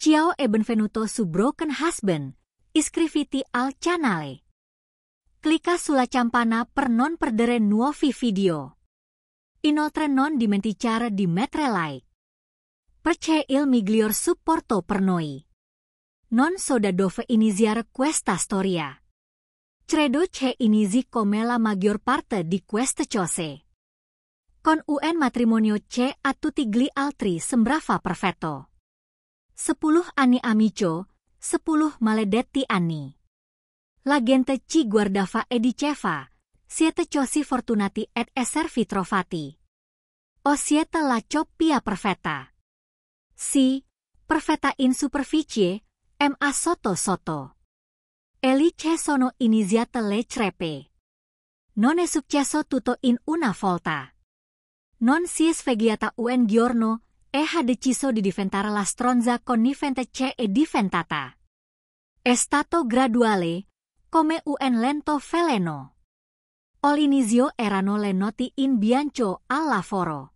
Ciao e benvenuto su Broken Husband, iscriviti al canale. Clicca sulla campana per non perdere nuovi video. Inoltre non dimenticare di mettere like. Perché il miglior supporto per noi. Non so da dove iniziare questa storia. Credo che inizi come la maggior parte di queste cose. Con un matrimonio che a tutti gli altri sembrava perfetto. 10 anni amico, 10 maledetti anni. La gente ci guardava e diceva, siete così fortunati ed esservi trovati. O siete la coppia perfetta. Sì, perfetta in superficie, ma sotto. E lì che sono iniziate le crepe. Non è successo tutto in una volta. Non si è svegliata un giorno e ha deciso di diventare la stronza connivente che è diventata. È stato graduale, come un lento veleno. All'inizio erano le notti in bianco al lavoro.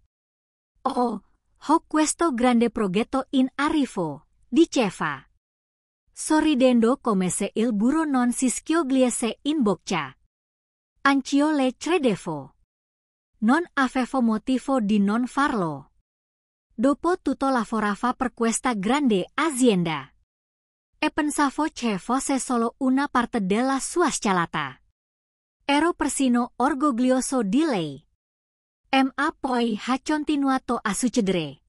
Oh, ho questo grande progetto in arrivo, diceva. Sorridendo come se il burro non si sciogliesse in bocca. Anch'io le credevo. Non avevo motivo di non farlo. Dopo tutto lavorava per questa grande azienda. E pensavo che fosse solo una parte della sua scalata. Ero persino orgoglioso di lei. Ma poi ha continuato a succedere.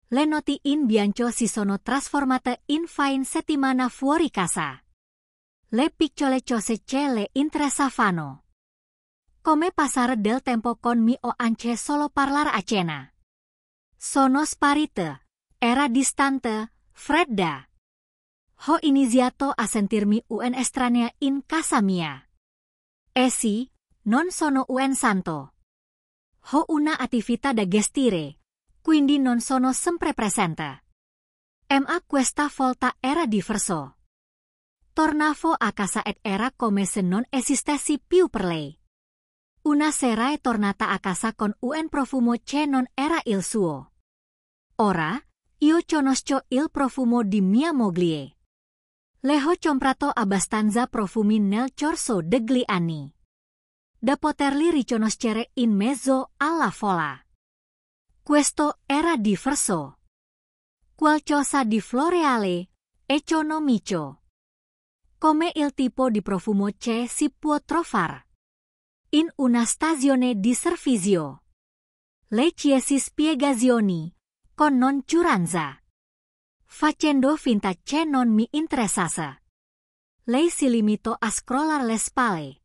Le notti in bianco si sono trasformate in fine settimana fuori casa. Le piccole cose che le interessavano. Come passare del tempo con o anche solo parlare a cena. Sono sparite. Era distante, fredda. Ho iniziato a sentirmi un estranea in casa mia. Sì, non sono un santo. Ho una attività da gestire, quindi non sono sempre presente. Ma questa volta era diverso. Tornavo a casa ed era come se non esistessi più per lei. Una sera è tornata a casa con un profumo che non era il suo. Ora, io conosco il profumo di mia moglie. Le ho comprato abbastanza profumi nel corso degli anni. Da poterli riconoscere in mezzo alla folla. Questo era diverso. Qualcosa di floreale, economico. Come il tipo di profumo che si può trovare in una stazione di servizio. Le chiesi spiegazioni, con noncuranza. Facendo finta che non mi interessasse. Lei si limitò a scrollare le spalle.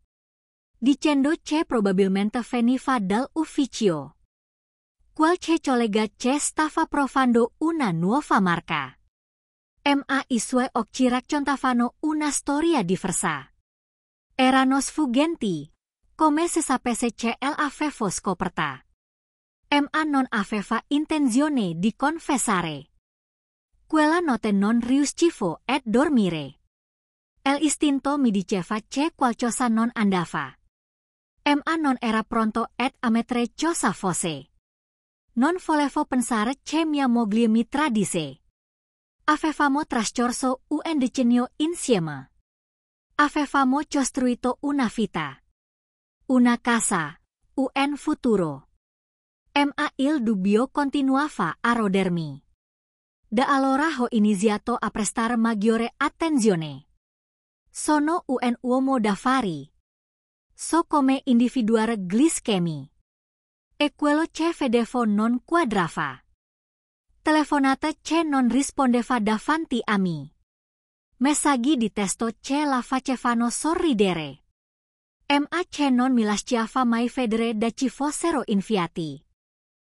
Dicendo che probabilmente veniva dall'ufficio. Qualche collega che stava provando una nuova marca. Ma i suoi occhi raccontavano una storia diversa. Erano sfuggenti, come se sapesse che l'avevo scoperta. Ma non aveva intenzione di confessare. Quella notte non riuscivo a dormire. L'istinto mi diceva che qualcosa non andava. Ma non era pronto ad ammettere cosa fosse. Non volevo pensare che mia moglie mi tradisse. Avevamo trascorso un decennio insieme. Avevamo costruito una vita. Una casa, un futuro. Ma il dubbio continuava a rodermi. Da allora ho iniziato a prestare maggiore attenzione. Sono un uomo d'affari. So come individuare gli schemi. E quello che vedevo non quadrava. Telefonate che non rispondeva davanti a me. Messaggi di testo che la facevano sorridere. Ma che non mi lasciava mai vedere da ci fossero inviati.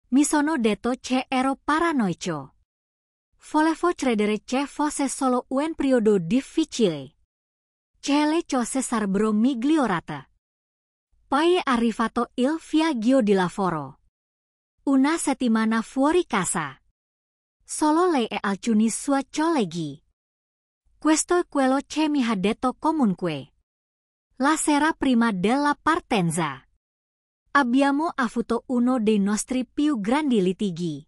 Mi sono detto che ero paranoico. Volevo credere che fosse solo un periodo difficile. Che le cose sarebbero migliorate. Poi è arrivato il viaggio di lavoro. Una settimana fuori casa. Solo lei e alcuni suoi colleghi. Questo è quello che mi ha detto comunque. La sera prima della partenza. Abbiamo avuto uno dei nostri più grandi litigi.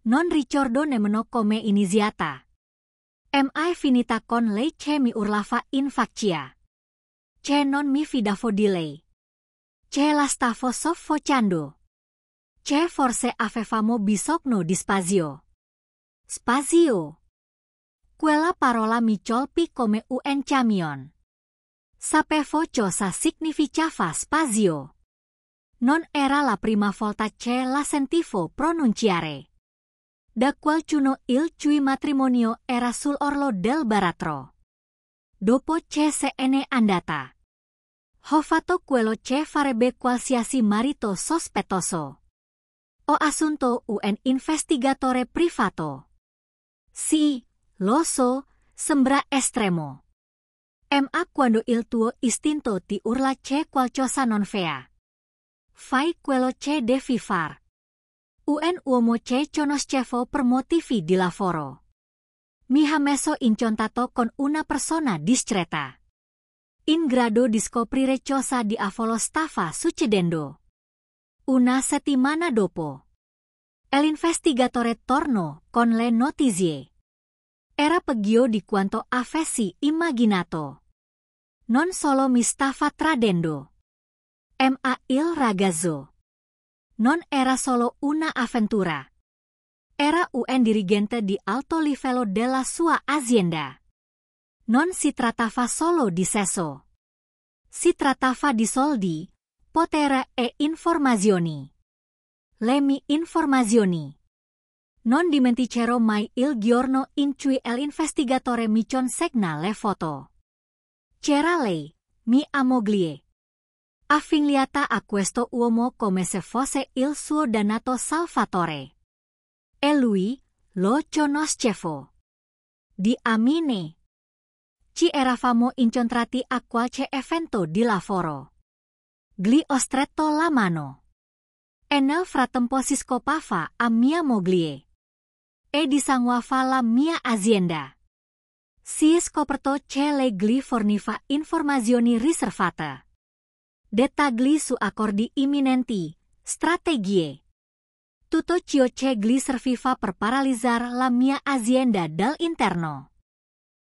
Non ricordo nemmeno come iniziata. Mi finita con lei che mi urlava in faccia. Che non mi fidavo di lei. Che la stavo soffocando. Che forse avevamo bisogno di spazio. Spazio. Quella parola mi colpì come un camion. Sapevo cosa significava spazio. Non era la prima volta che la sentivo pronunciare. Da quel giorno il cui matrimonio era sull'orlo del baratro. Dopo che se ne andata. Ho fatto quello che farebbe qualsiasi marito sospettoso. Ho assunto un investigatore privato. Sì, lo so, sembra estremo. Ma quando il tuo istinto ti urla che qualcosa non va. Fai quello che devi far. Un uomo che conoscevo per motivi di lavoro. Mi ha messo in contatto con una persona discreta. In grado di scoprire cosa diavolo stava succedendo. Una settimana dopo. L'investigatore tornò con le notizie. Era peggio di quanto avessi immaginato. Non solo mi stava tradendo. Ma il ragazzo. Non era solo una avventura. Era un dirigente di alto livello della sua azienda. Non si trattava solo di sesso. Si trattava di soldi, potere e informazioni. Le mie informazioni. Non dimenticherò mai il giorno in cui l'investigatore mi consegna le foto. C'era lei, mia moglie. Affiliata a questo uomo come se fosse il suo dannato salvatore. E lui, lo conoscevo. Diamine. Ci eravamo incontrati a qualche evento di lavoro. Gli ho stretto la mano. E nel frattempo si scopava a mia moglie. E disanguava la mia azienda. Si scoperto che lei gli forniva informazioni riservate. Dettagli su accordi imminenti, strategie. Tutto ciò che gli serviva per paralizzare la mia azienda dall'interno.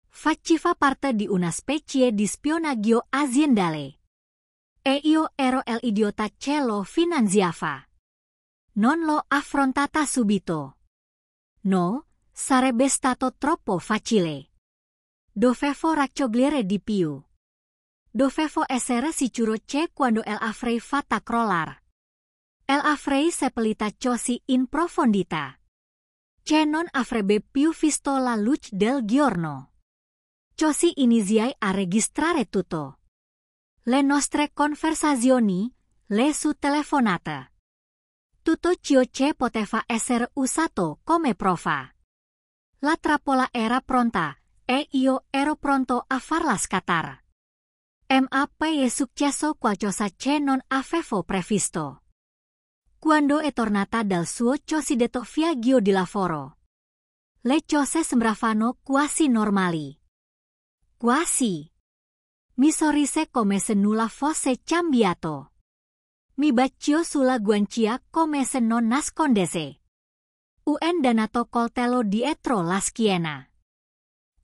Faceva parte di una specie di spionaggio aziendale. E io ero l'idiota che lo finanziava. Non l'ho affrontata subito. No, sarebbe stato troppo facile. Dovevo raccogliere di più. Dovevo essere sicuro che quando l'avrei fatta crollare. L'avrei seppellita così in profondità. Che non avrebbe più visto la luce del giorno. Così iniziai a registrare tutto. Le nostre conversazioni, le sue telefonate. Tutto ciò che poteva essere usato come prova. La trappola era pronta, e io ero pronto a farla scattare. Ma è successo qualcosa che non avevo previsto. Quando è tornata dal suo cosiddetto viaggio di lavoro. Le cose sembravano quasi normali. Quasi. Mi sorrise come se nulla fosse cambiato. Mi bacio sulla guancia come se non nascondesse. Un dannato coltello dietro la schiena.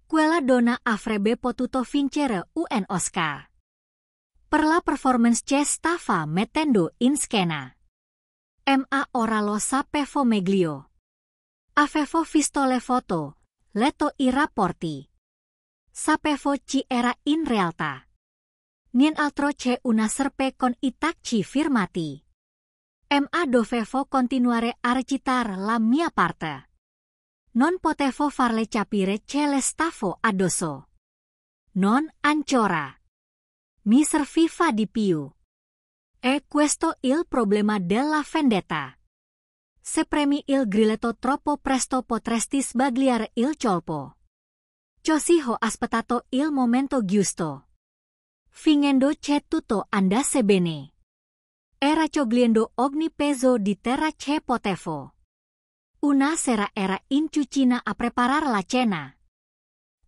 Quella donna avrebbe potuto vincere un Oscar. Per la performance che stava mettendo in scena. Ma ora lo sapevo meglio. Avevo visto le foto, letto i rapporti. Sapevo chi era in realtà. Nient'altro che una serpe con i tacci firmati. Ma dovevo continuare a recitare la mia parte. Non potevo farle capire che le stavo addosso. Non ancora. Mi serviva di più. E questo il problema della vendetta. Se premi il grilletto troppo presto potresti sbagliare il colpo. Così ho aspettato il momento giusto. Fingendo che tutto andasse bene. E raccogliendo ogni peso di terra che potevo. Una sera era in cucina a preparar la cena.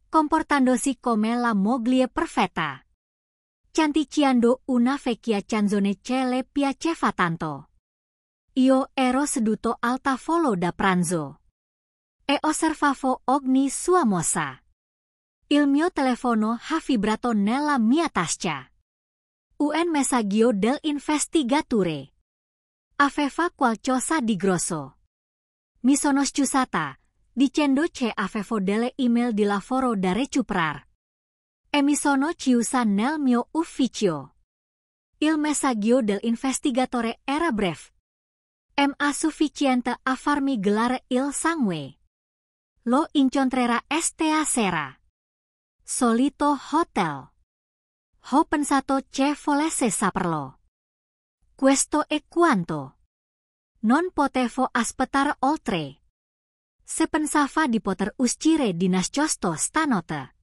Comportandosi come la moglie perfetta. Canticchiando una vecchia canzone che le piaceva tanto. Io ero seduto al tavolo da pranzo. E osservavo ogni sua mossa. Il mio telefono ha vibrato nella mia tasca. Un messaggio dell'investigatore. Aveva qualcosa di grosso. Mi sono scusata, dicendo che avevo delle email di lavoro da recuperare. E mi sono chiusa nel mio ufficio. Il messaggio dell'investigatore era breve. Ma sufficiente a farmi gelare il sangue. Lo incontrerà stasera. Solito hotel. Ho pensato che volesse saperlo. Questo è quanto. Non potevo aspettare oltre. Se pensava di poter uscire di nascosto stanotte.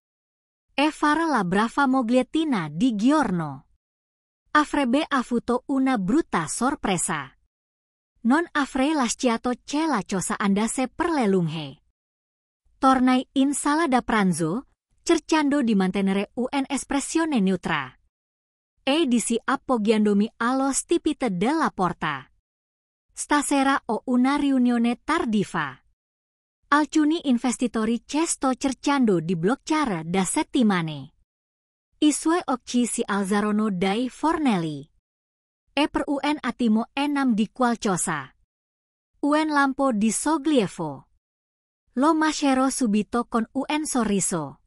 E fare la brava mogliettina di giorno. Avrebbe avuto una brutta sorpresa. Non avrei lasciato che la cosa andasse per le lunghe. Tornai in sala da pranzo, cercando di mantenere un'espressione neutra. E dissi appoggiandomi allo stipite della porta. Stasera ho una riunione tardiva. Alcuni investitori che sto cercando di bloccare da settimane. I suoi occhi si alzarono dai fornelli. E per un attimo enam di qualcosa. Un lampo di sollievo. Lo mascherò subito con un sorriso.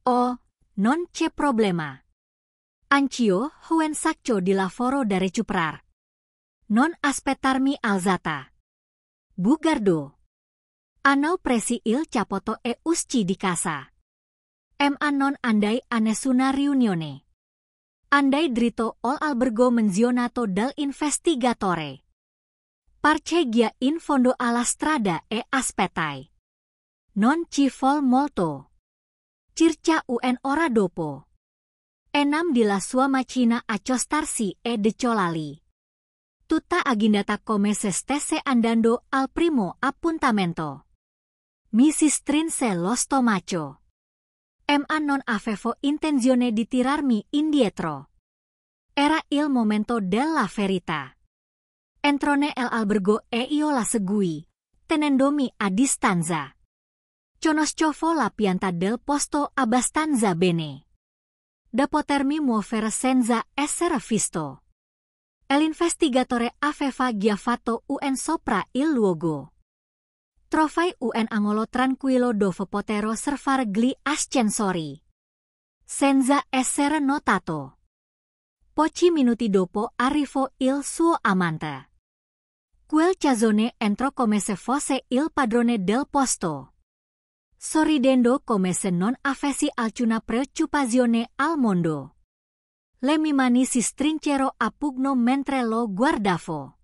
Oh, non c'è problema. Anch'io ho un sacco di lavoro da recuperare. Non aspettarmi alzata. Bugiardo. Hanno presi il cappotto e uscì di casa. Ma non andai a nessuna riunione. Andai dritto all'albergo menzionato dall'investigatore. Parcheggia in fondo alla strada e aspettai. Non ci vol molto. Circa un'ora dopo. Enam di la sua macchina accostarsi e decolali. Tutta agendata come se stesse andando al primo appuntamento. Mi si strinse lo stomaco. Ma non avevo intenzione di tirarmi indietro. Era il momento della verità. Entrò nell'albergo e io la seguì, tenendomi a distanza. Conoscevo la pianta del posto abbastanza bene. Da potermi muovere senza essere visto. L'investigatore aveva già fatto un sopra il luogo. Trovai un angolo tranquillo dove poter osservare gli ascensori. Senza essere notato. Pochi minuti dopo arrivò il suo amante. Quel cazzone entrò come se fosse il padrone del posto. Sorridendo come se non avessi alcuna preoccupazione al mondo. Le mie mani si strinsero a pugno mentre lo guardavo.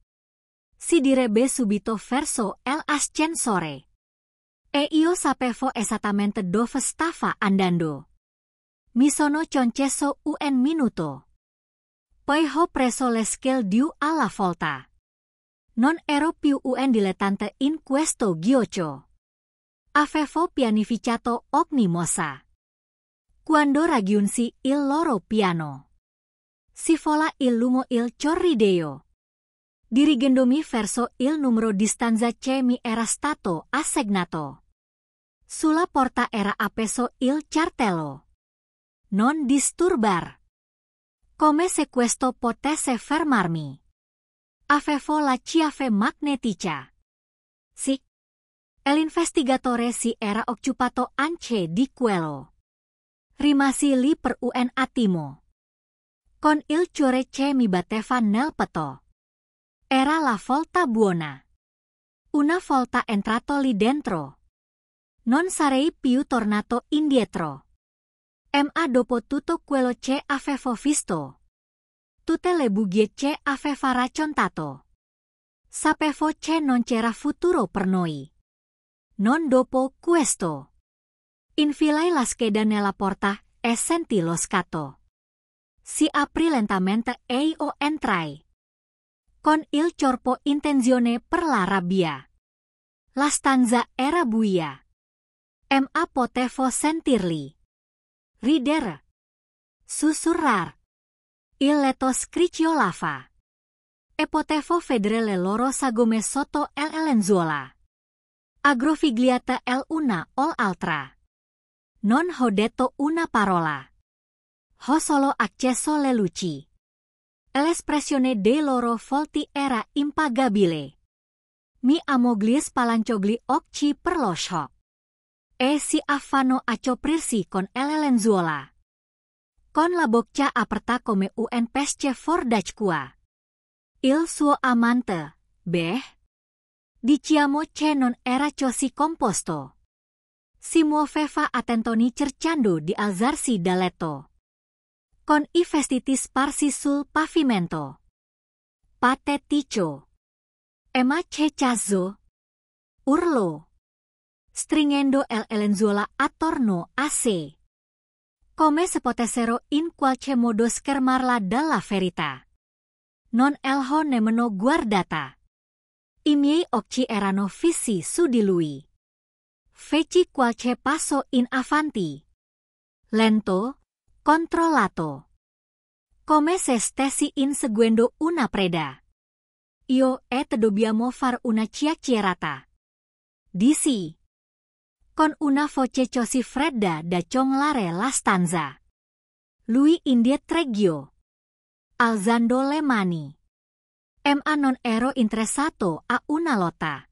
Si direbbe subito verso l'ascensore. E io sapevo esattamente dove stava andando. Mi sono concesso un minuto. Poi ho preso le scale giù alla volta. Non ero più un dilettante in questo gioco. Avevo pianificato ogni mossa. Quando raggiunsi il loro piano. Si vola il lumo il corrideo. Dirigendomi verso il numero di stanza che mi era stato assegnato. Sulla porta era appeso il cartello. Non disturbar. Come se questo potesse fermarmi. Avevo la chiave magnetica. Sì. L'investigatore si era occupato anche di quello. Rimasi lì per un attimo. Con il cuore che mi batteva nel petto. Era la volta buona. Una volta entrato lì dentro. Non sarei più tornato indietro. Ma dopo tutto quello che avevo visto. Tutte le bugie che aveva raccontato. Sapevo che non c'era futuro per noi. Non dopo questo. Infilai la scheda nella porta e sentì lo scatto. Si aprì lentamente e io entrai. Con il corpo in tensione per la rabbia. La stanza era buia. Ma potevo sentirli. Ridere. Sussurrar. Il letto scricchiolava. E potevo vedere le loro sagome sotto le lenzuola. Aggrovigliate l'una o l'altra. Non ho detto una parola. Ho solo acceso le luci. L'espressione dei loro volti era impagabile. Mi amoglie spalancogli occhi per lo shock. E si affanno a coprirsi con le lenzuola. Con la bocca aperta come un pesce fordacqua. Il suo amante, beh? Diciamo che non era così composto. Si muoveva a tentoni cercando di alzarsi da letto. Con i vestiti sparsi sul pavimento. Patetico. Emma Cecazzo. Urlò. Stringendo le lenzuola attorno a sé. Come se potessero in qualche modo schermarla dalla verità. Non elho nemmeno guardata. I miei occhi erano fissi su di lui. Feci qualche passo in avanti. Lento, controllato. Come se stessi inseguendo una preda. Io e te dobbiamo far una chiacchierata. Dissi. Con una voce così fredda da ciongolare la stanza. Lui indietreggiò. Alzando le mani. Ma non ero interessato a una lotta.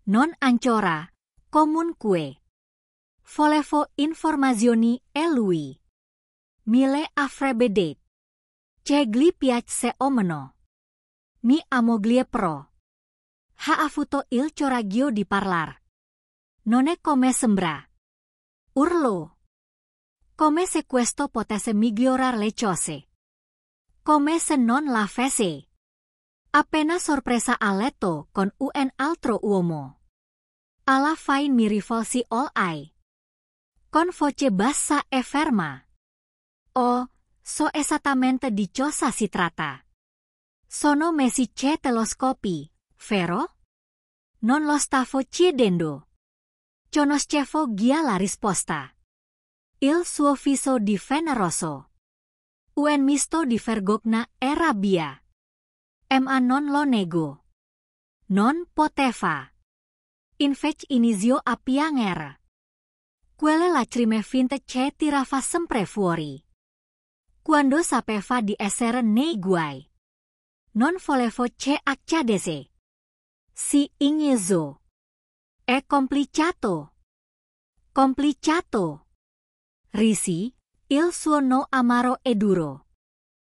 Non ancora, comunque. Volevo informazioni e lui. Mille avrebbe detto. Che gli piace o meno. Mi amoglie pro. Ha avuto il coraggio di parlar. Non è come sembra. Urlò. Come se questo potesse migliorare le cose. Come se non l'avesse. Appena sorpresa a letto con un altro uomo. Alla fine mi rivolsi ai. Con voce bassa e ferma. Oh, so esattamente di cosa si tratta. Sono messi che telescopi, vero? Non lo stavo chiedendo. Conoscevo già la risposta. Il suo viso divenne rosso. Un misto di vergogna e rabbia. Ma non lo nego. Non poteva. Invece iniziò a piangere. Quelle lacrime finte che tirava sempre fuori. Quando sapeva di essere nei guai. Non volevo che accadesse. Si inghizzò. È complicato. Complicato. Risi, il suo no amaro e duro.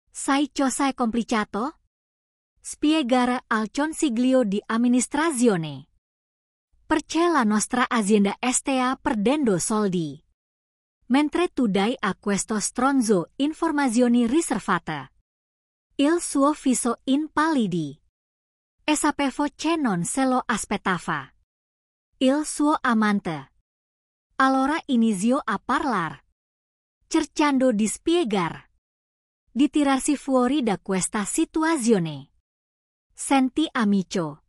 Sai cosa è complicato? Spiegare al consiglio di amministrazione. Perché la nostra azienda stia perdendo soldi. Mentre tu dai a questo stronzo informazioni riservate. Il suo viso impallidì. E sapevo che non se lo aspettava. Il suo amante. Allora iniziò a parlar. Cercando di spiegar. Di tirarsi fuori da questa situazione. Senti amico.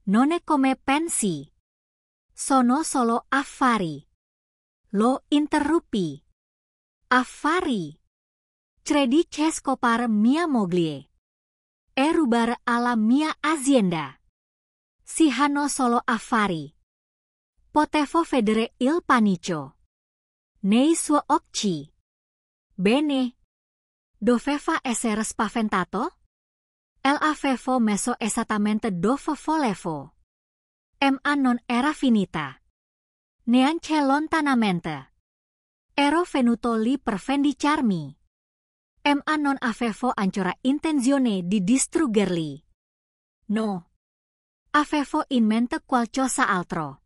Non è come pensi. Sono solo affari. Lo interruppi. Affari. Credi che scopare mia moglie. E rubare alla mia azienda. Si hanno solo affari. Potevo vedere il panico. Nei suoi occhi. Bene. Doveva essere spaventato? L'avevo messo esattamente dove volevo. Ma non era finita. Neanche lontanamente. Ero venuto lì per vendicarmi. Ma non avevo ancora intenzione di distruggerli. No. Avevo in mente qualcosa altro.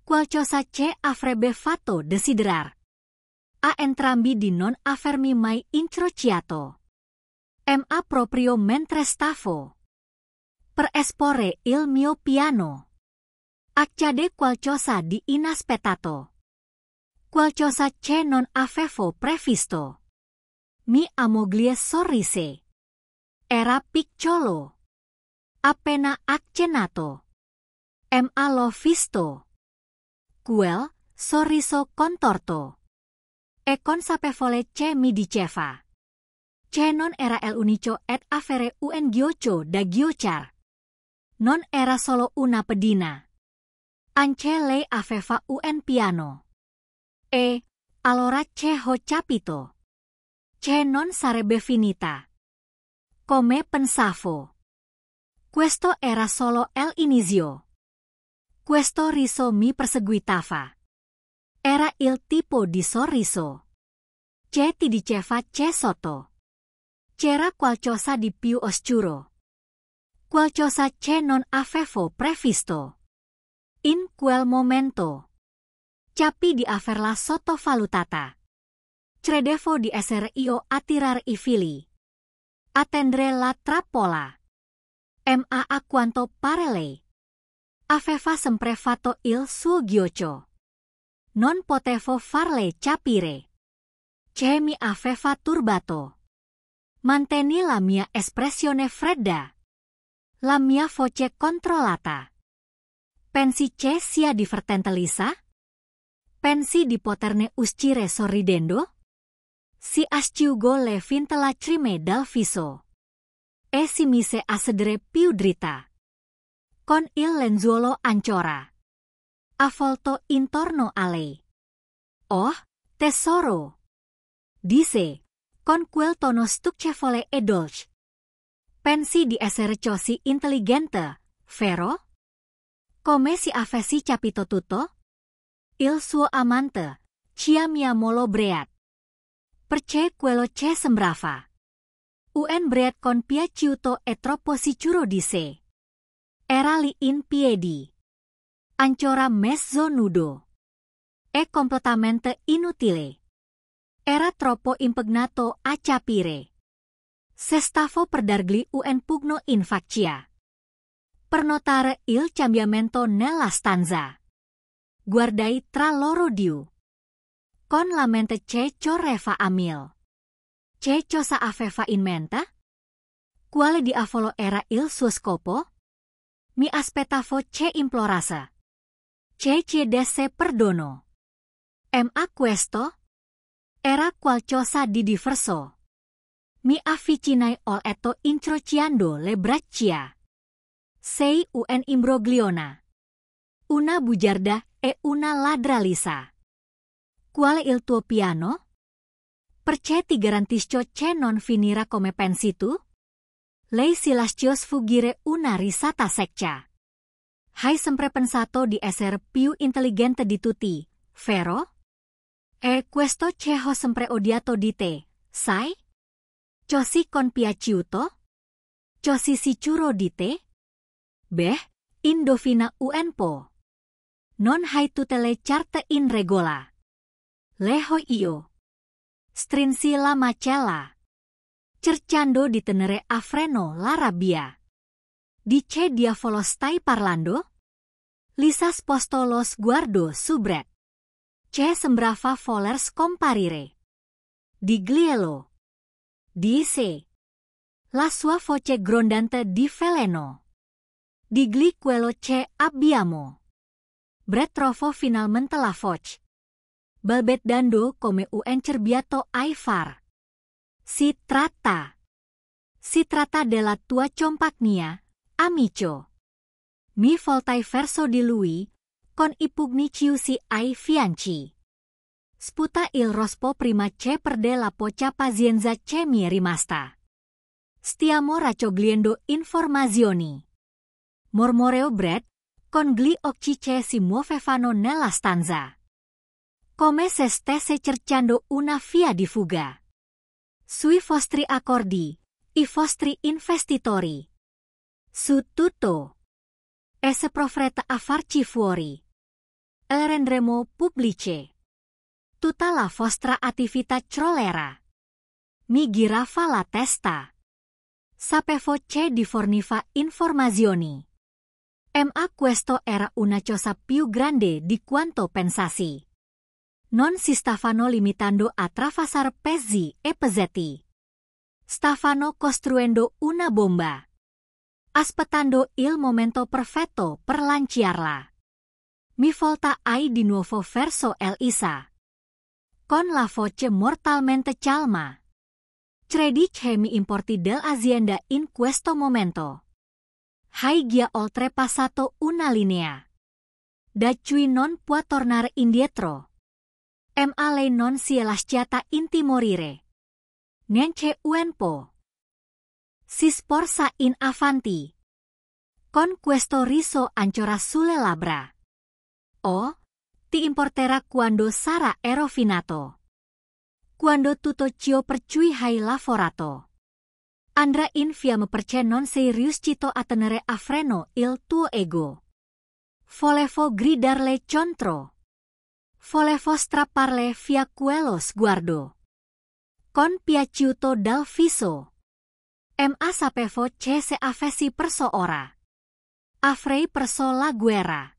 Qualcosa che avrebbe fatto desiderare a entrambi di non avermi mai incrociato. Ma proprio mentre stavo per esporre il mio piano. Accade qualcosa di inaspettato. Qualcosa che non avevo previsto. Mi amoglie sorrise. Era piccolo. Appena accennato. Ma l'ho visto. Quel sorriso contorto. E consapevole che mi diceva. Che non era el unico ed avere un gioco da giocare. Non era solo una pedina. Anche lei aveva un piano. Allora c'è ho capito. C'è non sarebbe finita. Come pensavo. Questo era solo l'inizio. Questo riso mi perseguitava. Era il tipo di sorriso. Che ti diceva c'è sotto. C'era qualcosa di più oscuro. Qualcosa che non avevo previsto. In quel momento. Capi di averla sottovalutata. Credevo di essere io a tirar i fili. Attendere la trappola. Ma a quanto pare lei aveva sempre fatto il suo ghiaccio. Non potevo farle capire. Che mi aveva turbato. Mantenni la mia espressione fredda. La mia voce controllata. Pensi che sia divertente, Lisa? Pensi di poterne uscire sorridendo? Si asciugò le finte lacrime dal viso. E si mise a sedere più dritta. Con il lenzuolo ancora avvolto intorno a lei. Oh, tesoro! Disse, con quel tono stucchevole e dolce. Pensi di essere così intelligente, vero? Come si avessi capito tutto? Il suo amante, ci amiamolo Bread. Perché quello che sembrava. Un Bread con piaciuto e troppo sicuro di sé. Era lì in piedi. Ancora mezzo nudo. E completamente inutile. Era troppo impegnato a capire. Se stavo per dargli un pugno in faccia. Per notare il cambiamento nella stanza. Guardai tra loro due. Con la mente che correva a mil. Che cosa aveva in mente? Quale diavolo era il suo scopo? Mi aspettavo che implorasse. Che chiedesse perdono. Ma questo? Era qualcosa di diverso. Mi avvicinai oltre incrociando le braccia. Sei un imbrogliona. Una bugiarda e una ladra lisa. Quale il tuo piano? Perché ti garantisco che non finirà come pensi tu? Lei si lasciò sfuggire una risata secca. Hai sempre pensato di essere più intelligente di tutti, vero? E questo che ho sempre odiato di te, sai? Così con piaciuto? Così sicuro di te? Beh, indovina un po'. Non hai tutte le carte in regola. Leho io. Strinsi la macella. Cercando di tenere a freno la rabbia. Di che diavolo stai parlando? Lisa spostò lo sguardo su Brett. Che sembrava voler scomparire. Di glielo. Disse. La sua voce grondante di veleno. Digli quello che abbiamo. Brett trovò finalmente la voce. Balbettando come un cerbiato ai far. Si tratta della tua compagnia, amico. Mi voltai verso di lui, con i pugni chiusi ai fianci. Sputa il rospo prima che perde la poca pazienza che mi è rimasta. Stiamo raccogliendo informazioni. Mormorò Brett, con gli occhi che si muovevano nella stanza. Come se stesse cercando una via di fuga. Sui vostri accordi, i vostri investitori. Su tutto. E se provate a farci fuori. E rendremo pubblice. Tutta la vostra attività trollera. Mi girava la testa. Sapevo che di forniva informazioni. Ma questo era una cosa più grande di quanto pensassi. Non si stavano limitando a travasar pezzi e pezzetti. Stavano costruendo una bomba. Aspettando il momento perfetto per lanciarla. Mi voltai di nuovo verso Elisa. Con la voce mortalmente calma. Credi che mi importi dell'azienda in questo momento. Hai già oltrepassato una linea. Da cui non può tornare indietro. Ma lei non si lasciata intimorire. Niente uenpo. Si sporsa in avanti. Con questo riso ancora sulle labbra. Oh, ti importerà quando sarà rovinato. Quando tutto ciò per cui hai lavorato. Andrà in fiamme perché non sei riuscito a tenere a freno il tuo ego. Volevo gridarle contro. Volevo strapparle via quello sguardo. Con piaciuto dal viso. Ma sapevo che se avessi perso ora. Avrei perso la guerra.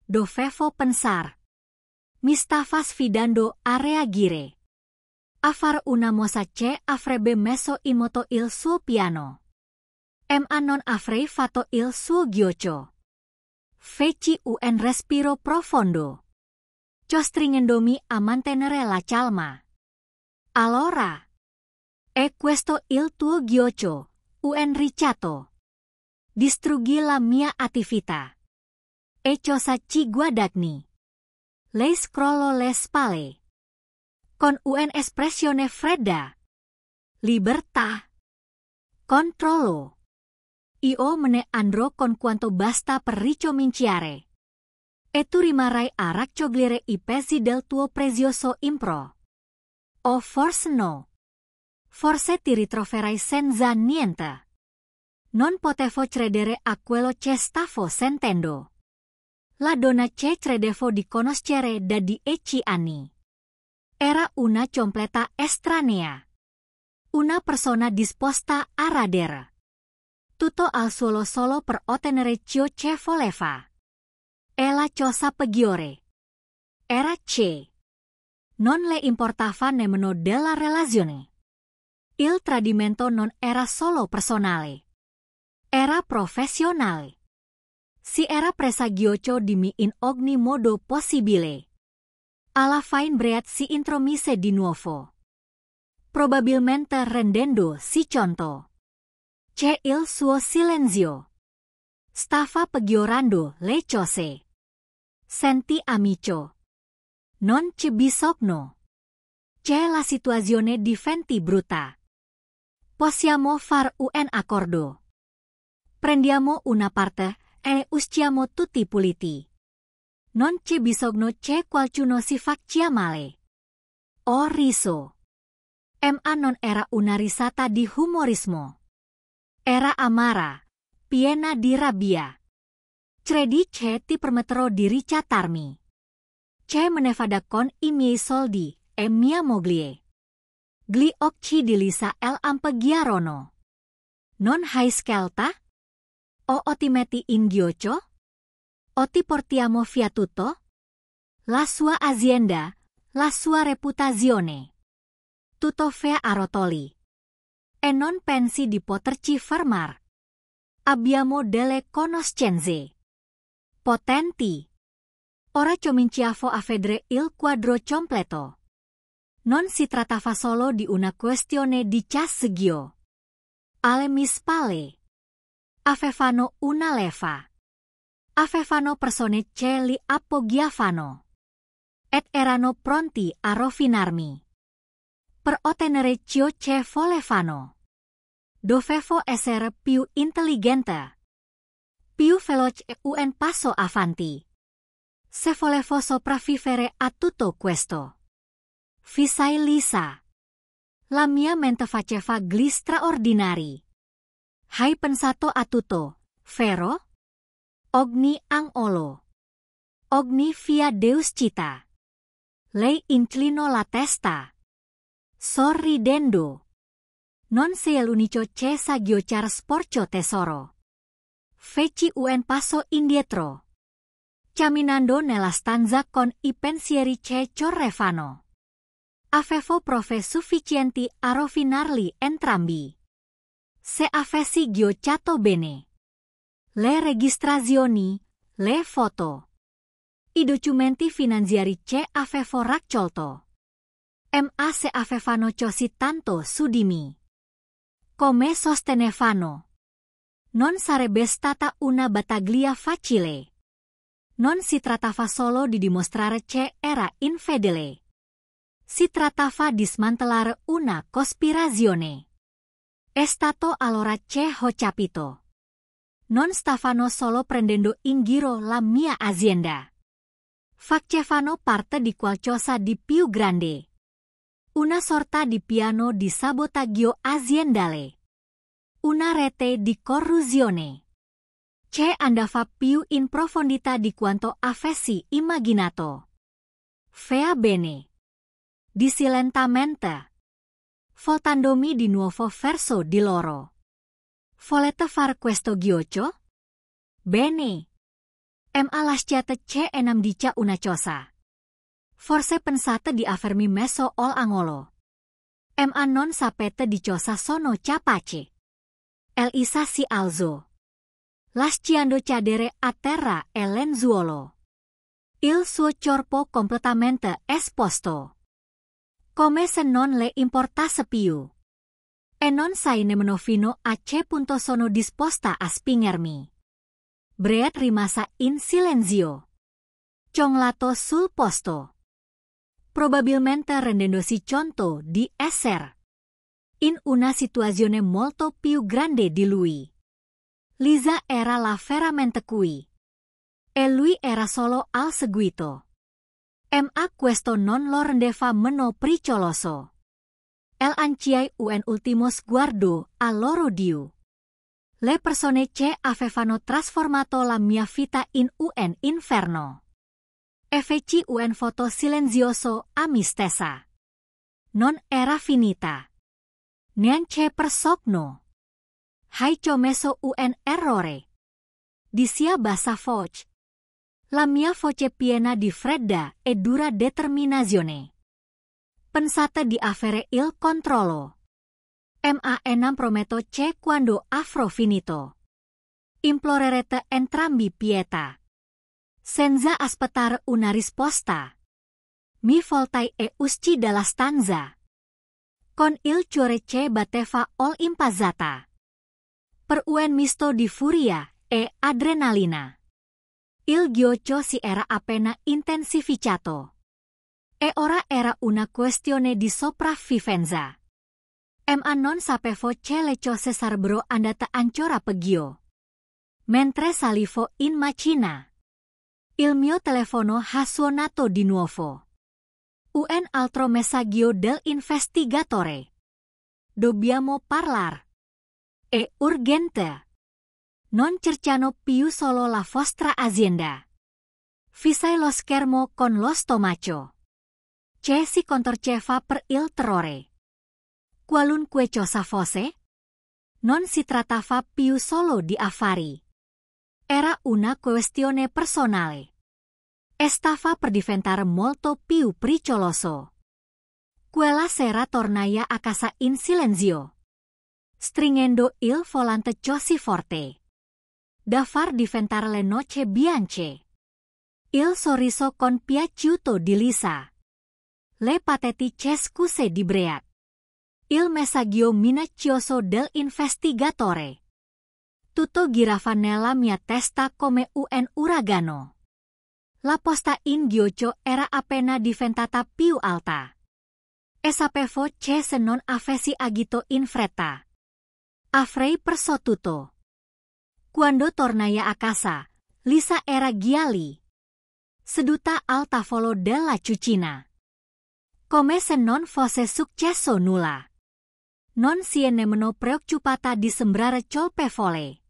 Dovevo pensar. Mi stava sfidando a reagire. A fare una mossa che avrebbe messo in moto il suo piano. Ma non avrei fatto il suo ghiaccio. Feci un respiro profondo. Costringendomi a mantenere la calma. Allora. È questo il tuo ghiaccio, un ricciato. Distruggi la mia attività. E cosa ci guadagni? Lei scrollò le spalle. Con un'espressione fredda. Libertà. Controllo. Io me ne andrò con quanto basta per ricominciare. E tu rimarrai a raccogliere I pezzi del tuo prezioso impro. O forse no. Forse ti ritroverai senza niente. Non potevo credere a quello che stavo sentendo. La donna che credevo di conoscere da 10 anni. Era una completa estranea. Una persona disposta a radere. Tutto al suolo solo per ottenere ciò che voleva. E la cosa peggiore. Era che non le importava nemmeno della relazione. Il tradimento non era solo personale. Era professionale. Si era presa ghiaccio di me in ogni modo possibile. Alla fine Breat si intromise di nuovo. Probabilmente rendendosi conto. Che il suo silenzio stava peggiorando le cose. Senti amico. Non c'è bisogno. Che la situazione diventi brutta. Possiamo fare un accordo. Prendiamo una parte e usciamo tutti puliti. Non c'è bisogno che qualcuno si faccia male. Ho riso. Ma non era una risata di umorismo. Era amara, piena di rabbia. Credi che ti permetterò di ricattarmi. Che me ne vada con I miei soldi e mia moglie. Gli occhi di Lisa el ampeggiarono. Non hai scelta? O ti metti in ghiaccio? O ti portiamo via tutto? La sua azienda, la sua reputazione. Tutto va a rotoli. E non pensi di poterci fermare. Abbiamo delle conoscenze potenti. Ora cominciavo a vedere il quadro completo. Non si trattava solo di una questione di casseggio. Alle mie spalle avevano una leva. Avevano persone che li appoggiavano. Ed erano pronti a rovinarmi. Per ottenere ciò che volevano. Dovevo essere più intelligente. Più veloce e un passo avanti. Se volevo sopravvivere a tutto questo. Visai Lisa. La mia mente faceva gli straordinari. Hai pensato a tutto, vero? Ogni angolo. Ogni via Deus cita. Lei inclinò la testa. Sorridendo. Non sei l'unico che sa giocar sporco tesoro. Feci un passo indietro. Camminando nella stanza con I pensieri che correvano. Avevo prove sufficienti a rovinarli entrambi. Se avessi giocato bene. Le registrazioni, le foto. I documenti finanziari che avevo raccolto. Ma se avevano così tanto su di me. Come sostenevano. Non sarebbe stata una battaglia facile. Non si trattava solo di dimostrare che era infedele. Si trattava di smantellare una cospirazione. È stato allora che ho capito. Non stavano solo prendendo in giro la mia azienda. Facevano parte di qualcosa di più grande. Una sorta di piano di sabotaggio aziendale. Una rete di corruzione. Che andava più in profondità di quanto avessi immaginato. Va bene. Dissi lentamente, voltandomi di nuovo verso di loro. Volete fare questo gioco? Bene. Ma lasciate che enam dica una cosa. Forse pensate di avermi messo all angolo. Ma non sapete di cosa sono capace. Elisa si alzò. Lasciando cadere a terra il lenzuolo. Il suo corpo completamente esposto. Come se non le importasse più. E non sai nemmeno fino a che punto sono disposta a spingermi. Brett rimase in silenzio. Conglato sul posto. Probabilmente rendendosi conto di essere in una situazione molto più grande di lui. Lisa era là veramente qui. E lui era solo al seguito. Ma questo non lo rendeva meno pericoloso. Lanciai un ultimo sguardo a loro due. Le persone che avevano trasformato la mia vita in un inferno. E feci un foto silenzioso a me stessa. Non era finita. Neanche per sogno. Hai commesso un errore. Dissi a bassa voce. La mia voce piena di fredda e dura determinazione. Pensate di avere il controllo. Ma non prometto che quando avrò finito. Implorerete entrambi pietà. Senza aspettare una risposta. Mi voltai e uscì dalla stanza. Con il cuore che batteva all impazzata. Per un misto di furia e adrenalina. Il gioco si era appena intensificato. E ora era una questione di sopravvivenza. Ma non sapevo che le cose sarebbero andate ancora peggio. Mentre salivo in macchina. Il mio telefono ha suonato di nuovo. Un altro messaggio dell'investigatore. Dobbiamo parlare. È urgente. Non cercano più solo la vostra azienda. Visai lo schermo con lo stomaco. Che si contorceva per il terrore. Qualunque cosa fosse. Non si trattava più solo di affari. Era una questione personale. Stava per diventare molto più pericoloso. Quella sera tornai a casa in silenzio. Stringendo il volante così forte. Da far diventare le noci bianche. Il sorriso compiaciuto di Lisa. Le patetiche scuse di Brett. Il messaggio minaccioso dell'investigatore. Tutto girava nella mia testa come un uragano. La posta in gioco era appena diventata più alta. E sapevo che se non avessi agito in fretta. Avrei perso tutto. Quando tornai a casa, Lisa era ghiali. Seduta al tavolo della cucina. Come se non fosse successo nulla. Non si è nemmeno preoccupata di sembrare colpevole.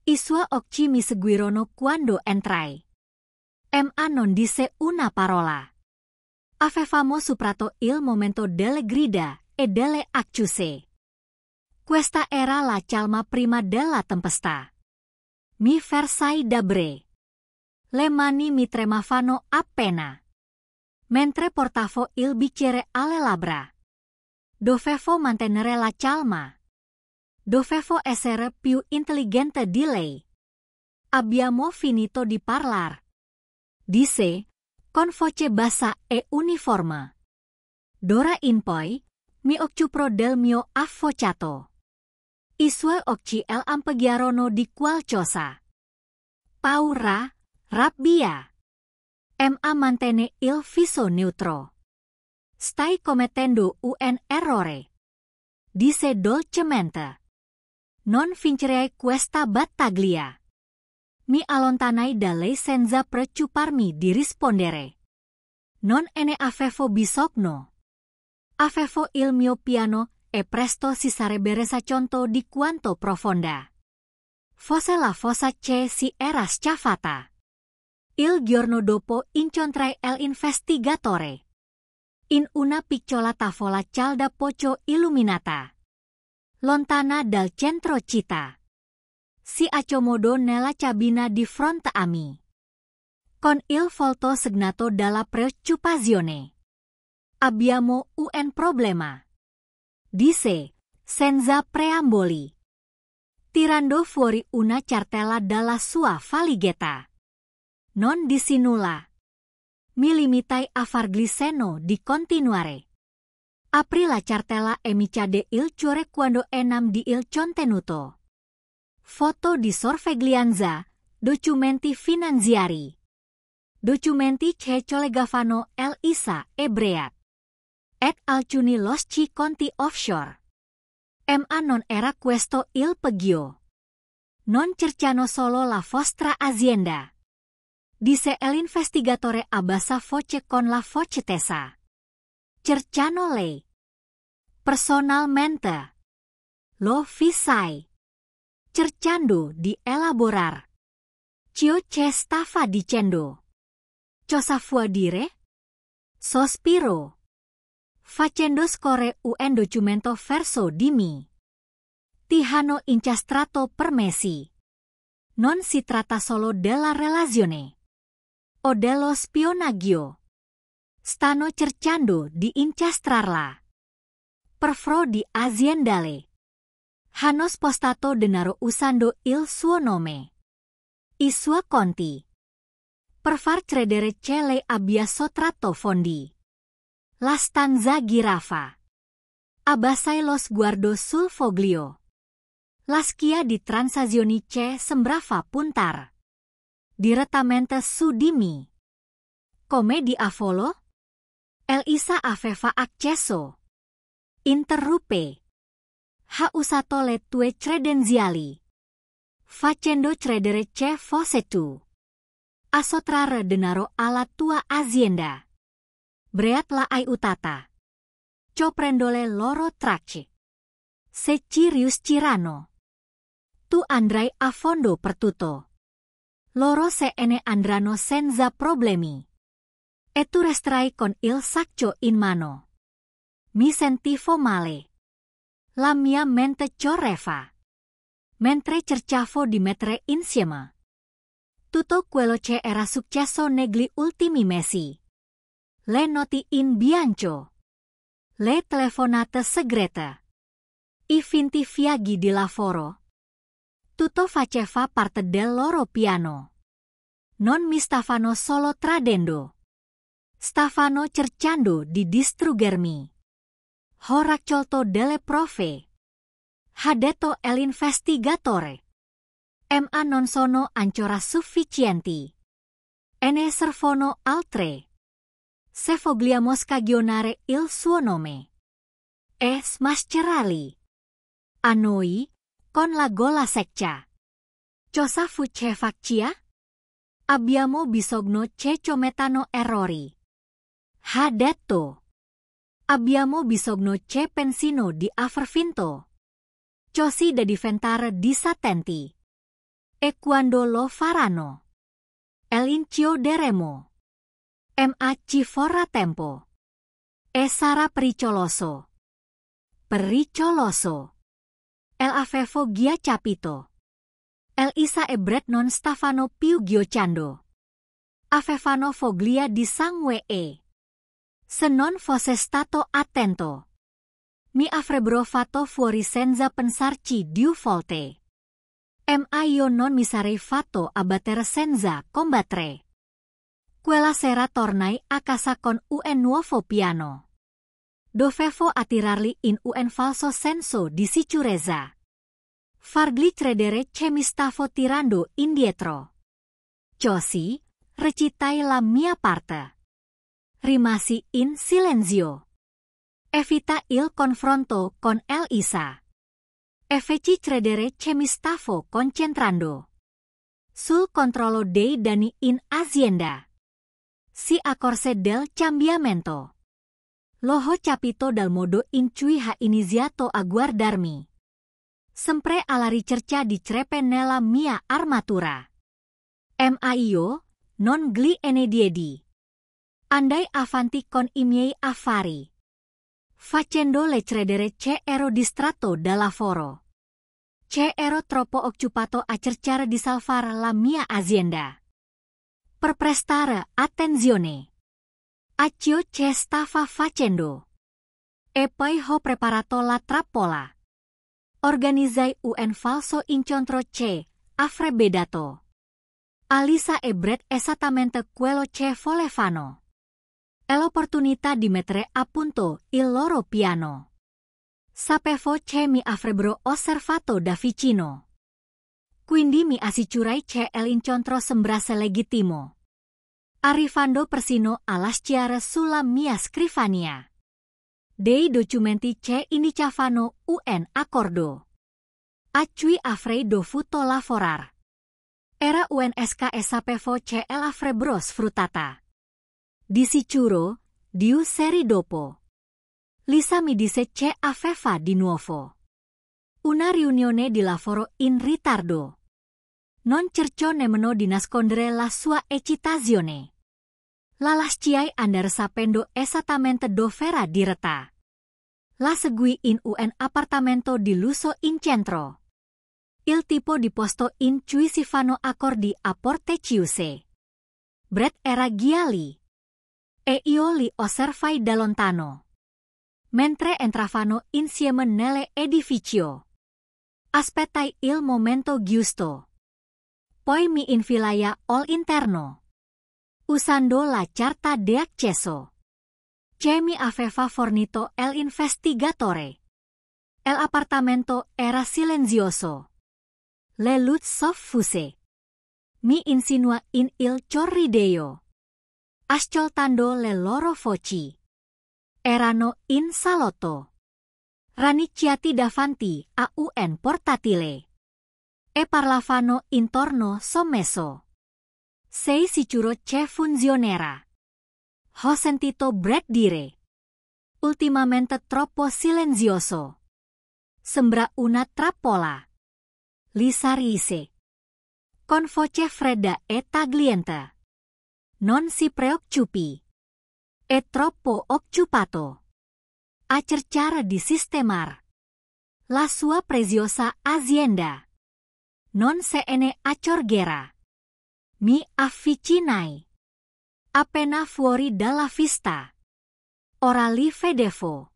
I suoi occhi mi seguirono quando entrai. Ma non disse una parola. Avevamo superato il momento delle grida e delle accuse. Questa era la calma prima della tempesta. Mi versai da bre. Le mani mi tremavano appena. Mentre portavo il bicchiere alle labbra. Dovevo mantenere la calma. Dovevo essere più intelligente di lei. Abbiamo finito di parlare. Disse, con voce bassa e uniforme. D'ora in poi, mi occuperò del mio avvocato. I suoi occhi impeggiarono di qualcosa. Paura, rabbia. Ma mantenne il viso neutro. Stai commettendo un errore. Dice dolcemente. Non vincerei questa battaglia. Mi allontanai da lei senza preoccuparmi di rispondere. Non ne avevo bisogno. Avevo il mio piano e presto si sarebbe resa conto di quanto profonda fosse la fossa che si era scavata. Il giorno dopo incontrai l'investigatore in una piccola tavola calda poco illuminata, lontana dal centro città. Si accomodò nella cabina di fronte a me, con il volto segnato dalla preoccupazione. Abbiamo un problema, disse, senza preamboli, tirando fuori una cartella dalla sua valigetta. Non dissi nulla. Mi limitai a fargli cenno di continuare. Aprì la cartella e mi cade il cuore quando enam di il contenuto. Foto di sorveglianza, documenti finanziari. Documenti che collegavano Elisa e Breat ed alcuni loschi conti offshore. Ma non era questo il peggio. Non cercano solo la vostra azienda, disse l'investigatore a bassa voce con la voce tesa. Cercano lei. Personalmente. Lo visai. Cercando di elaborar ciò che stava dicendo. Cosa vuol dire? Sospiro. Facendo scorrere un documento verso di me. Ti hanno incastrato permessi. Non si tratta solo della relazione o dello spionaggio. Stanno cercando di incastrarla per frodi aziendale. Hanno spostato denaro usando il suo nome, i suoi conti, per far credere che lei abbia sottratto fondi. La stanza girava. Abbassai lo sguardo sul foglio. La schia di transazioni che sembrava puntare direttamente su di me. Come diavolo? Elisa aveva accesso. Interruppe. Ha usato le tue credenziali, facendo credere che fosse tu a sottrarre denaro alla tua azienda. Breat la aiutata. Ciò prendo le loro tracce. Se ci riusciranno, tu andrai a fondo per tutto. Loro se ne andranno senza problemi. E tu resterai con il sacco in mano. Mi sentivo male. La mia mente correva mentre cercavo di mettere insieme tutto quello che era successo negli ultimi mesi. Le noti in bianco, le telefonate segrete, i finti viaggi di lavoro. Tutto faceva parte del loro piano. Non mi stavano solo tradendo. Stavano cercando di distruggermi. Ho raccolto delle prove, ha detto l'investigatore. Ma non sono ancora sufficienti. E ne servono altre. Se vogliamo scagionare il suo nome e smascherarli a noi con la gola secca. Cosa faceva Cia? Abbiamo bisogno che commettano errori. Ha detto. Abbiamo bisogno che pensino di aver vinto. Così da diventare disattenti. E quando lo faranno, l'inchioderemo. Ma ci vorrà tempo. E sarà pericoloso. Pericoloso. Avevo capito. Elisa e Brett non stavano più giocando. Avevano foglia di sangue e, se non fosse stato attento, mi avrebbero fatto fuori senza pensarci 2 volte. Ma io non mi sarei fatto abbattere senza combattere. Quella sera tornai a casa con un nuovo piano. Dovevo attirarli in un falso senso di sicurezza. Fargli credere che mi stavo tirando indietro. Così, recitai la mia parte. Rimasi in silenzio. Evita il confronto con Elisa. Eveci credere che mi stavo concentrando sul controllo dei danni in azienda. Si accorse del cambiamento. L'ho capito dal modo in cui ha iniziato a guardarmi. Sempre alla ricerca di crepe nella mia armatura. Ma io non gli diedi. Andai avanti con i miei affari, facendole credere che ero distratto dal lavoro. Che ero troppo occupato a cercare di salvare la mia azienda. Per prestare attenzione a ciò che stava facendo. E poi ho preparato la trappola. Organizzai un falso incontro che avrebbe dato Alisa e Brett esattamente quello che volevano. E l'opportunità di mettere a punto il loro piano. Sapevo che mi avrebbero osservato da vicino. Quindi mi assicurai che l'incontro sembrasse legittimo. Arrivando persino alla sciare sulla mia scrivania dei documenti che indicavano un accordo a cui avrei dovuto lavorare. Era UNSK e sapevo che l'avrebbero sfruttata. Di sicuro, 2 seri dopo, Lisa mi disse che aveva di nuovo una riunione di lavoro in ritardo. Non cercò nemmeno di nascondere la sua eccitazione. La lasciai andare sapendo esattamente dove era diretta. La seguì in un appartamento di lusso in centro. Il tipo di posto in cui si fanno accordi a porte chiuse. Brett era ghiali. E io li osservai da lontano. Mentre entravano insieme nell'edificio. Aspettai il momento giusto. Poi mi infilai all'interno. Usando la carta di accesso che mi aveva fornito l'investigatore. L'appartamento era silenzioso. Le luci soffuse. Mi insinua in il corridoio. Ascoltando le loro voci. Erano in salotto. Rannicchiati davanti a un portatile. E parlavano intorno sommesso. Sei sicuro che funzionerà? Ho sentito Brett dire. Ultimamente troppo silenzioso. Sembra una trappola. Lisa rise. Con voce fredda e tagliente. Non si preoccupi. È troppo occupato a cercare di sistemare la sua preziosa azienda. Non se ne accorgerà. Mi avvicinai. Appena fuori dalla vista. Ora li vedevo.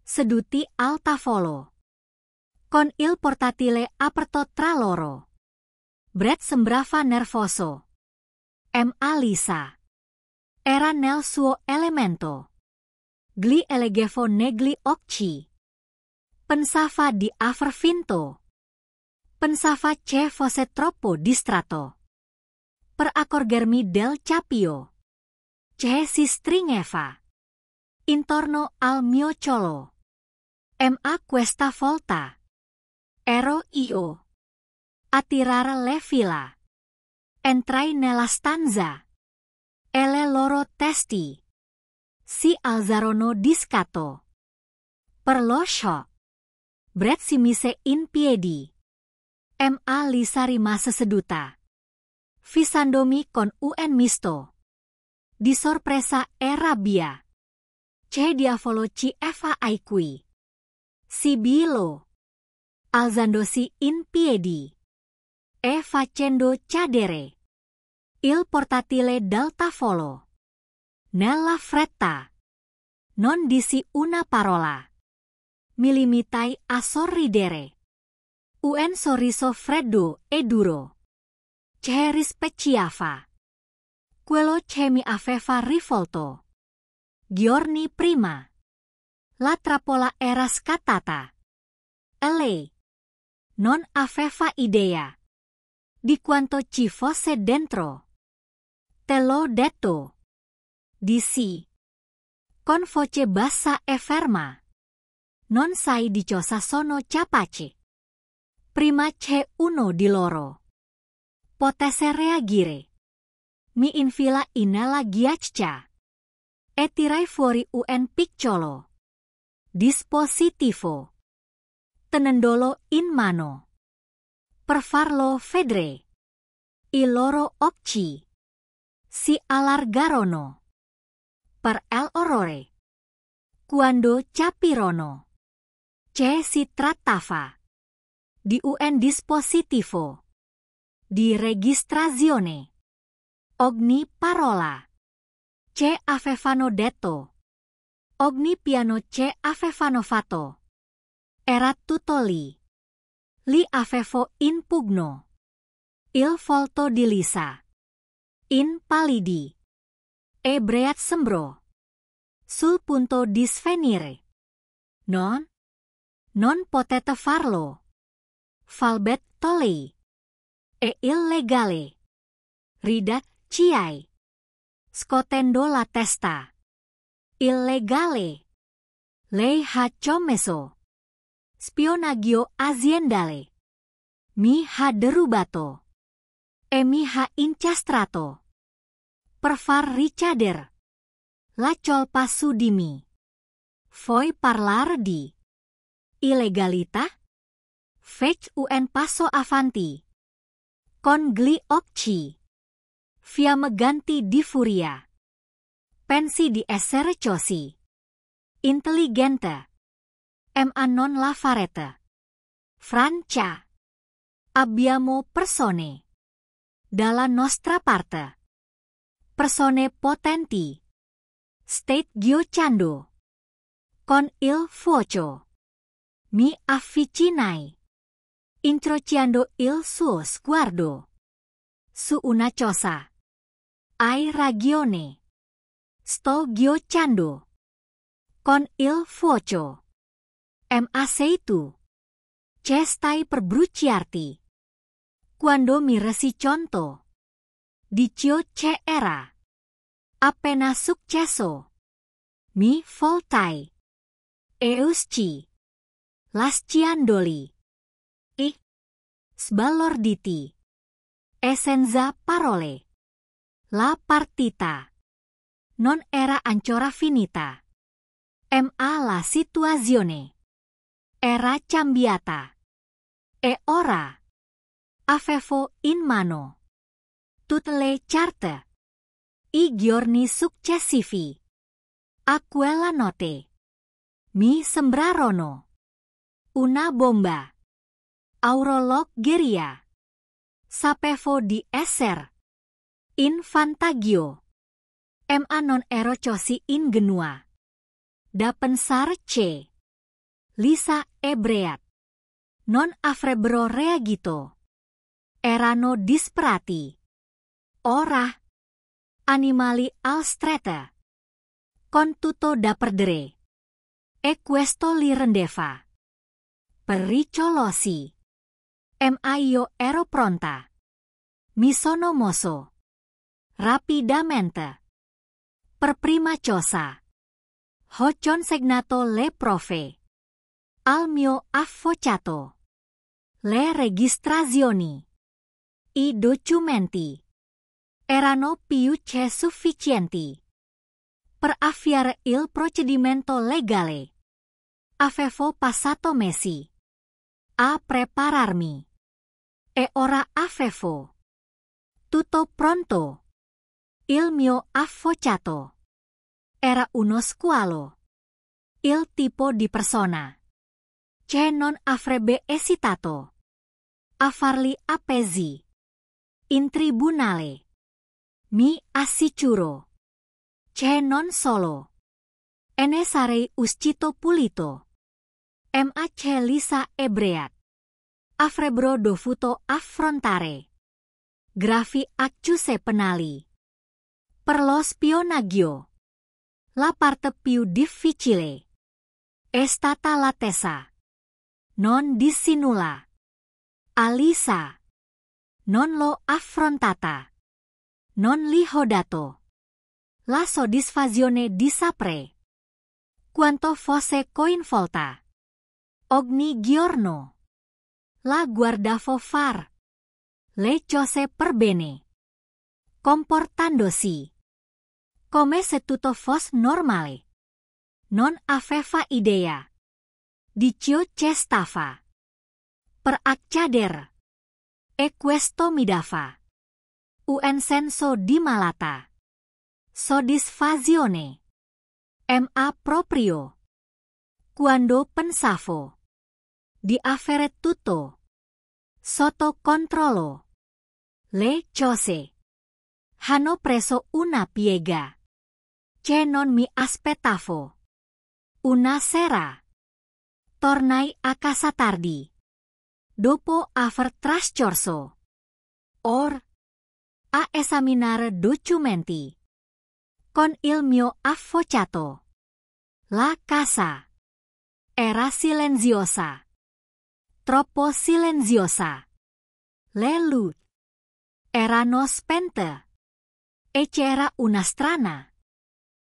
Seduti al tavolo. Con il portatile aperto tra loro. Brett sembrava nervoso. Ma Lisa era nel suo elemento. Gli elegevo negli occhi. Pensava di aver vinto. Pensava che fosse troppo distratto per accorgermi del cappio che si stringeva intorno al mio collo. Ma questa volta ero io a tirare le fila. Entrai nella stanza e le loro testi si alzarono di scatto. Per lo shock, Brett si mise in piedi. Ma Lisa rimase seduta, fissandomi con un misto di sorpresa e rabbia. Che diavolo ci fai qui? Sibilo, alzandosi in piedi e facendo cadere il portatile dal tavolo. Nella fretta, non dissi una parola. Mi limitai a sorridere. Un sorriso freddo e duro che rispecchiava quello che mi aveva rivolto giorni prima. La trappola era scattata. E lei non aveva idea di quanto ci fosse dentro. Te l'ho detto, dissi. Con voce bassa e ferma. Non sai di cosa sono capace. Prima c'è uno di loro. Potesse reagire. Mi infila nella ghiaccia. E tirai fuori un piccolo dispositivo. Tenendolo in mano. Per farlo vedere. I loro occhi si allargarono. Per l'orrore. Quando capirono che si trattava di un dispositivo di registrazione. Ogni parola che avevano detto, ogni piano che avevano fatto, era tutto lì. Li avevo in pugno. Il volto di Lisa impallidì e Breat sembrò sul punto di svenire. Non potete farlo. Falbet Tolei. È illegale. Rida Ciai. Scotendo la testa. Illegale. Lei ha commesso spionaggio aziendale. Mi ha derubato. E mi ha incastrato. Per far ricadere la colpa su di me. Vuoi parlare di illegalità? Fece un passo avanti. Con gli occhi fiammeganti di furia. Pensi di essere così intelligente. Ma non la farete. Francia. Abbiamo persone dalla nostra parte. Persone potenti. State giocando con il fuoco. Mi avvicinai, incrociando il suo sguardo su una cosa. Hai ragione. Sto giocando con il fuoco. Ma sei tu che stai per bruciarti. Quando mi resi conto di ciò che era appena successo, mi voltai e uscì, lasciandoli sbalorditi e senza parole. La partita non era ancora finita. Ma la situazione era cambiata. E ora avevo in mano tutte le carte. I giorni successivi a quella notte mi sembrarono una bomba. Aurologheria. Sapevo di essere in vantaggio. Ma non ero così ingenua da pensare che Lisa e Breat non avrebbero reagito. Erano disperati. Ora, animali al strette, con tutto da perdere. E questo li rendeva pericolosi. Ma io ero pronta. Mi sono mosso rapidamente. Per prima cosa, ho consegnato le prove al mio avvocato. Le registrazioni, i documenti erano più che sufficienti per avviare il procedimento legale. Avevo passato mesi a prepararmi e ora avevo tutto pronto. Il mio avvocato era uno squalo, il tipo di persona che non avrebbe esitato a farli appesi in tribunale. Mi assicuro che non solo ne sarei uscito pulito, ma che Lisa e Breat avrebbero dovuto affrontare gravi accuse penali per lo spionaggio. La parte più difficile è stata l'attesa. Non dissimula. A Lisa non l'ho affrontata. Non li ho dato la soddisfazione di sapere Quanto fosse coinvolta. Ogni giorno. La guardavo far. Le cose per bene. Comportandosi. Come se tutto fosse normale. Non aveva idea di ciò che stava per accadere. E questo mi dava un senso di malata soddisfazione. Ma proprio quando pensavo di avere tutto sotto controllo, le cose hanno preso una piega che non mi aspettavo. Una sera tornai a casa tardi, dopo aver trascorso ore a esaminare documenti con il mio avvocato. La casa era silenziosa, troppo silenziosa. Le luci erano spente e c'era una strana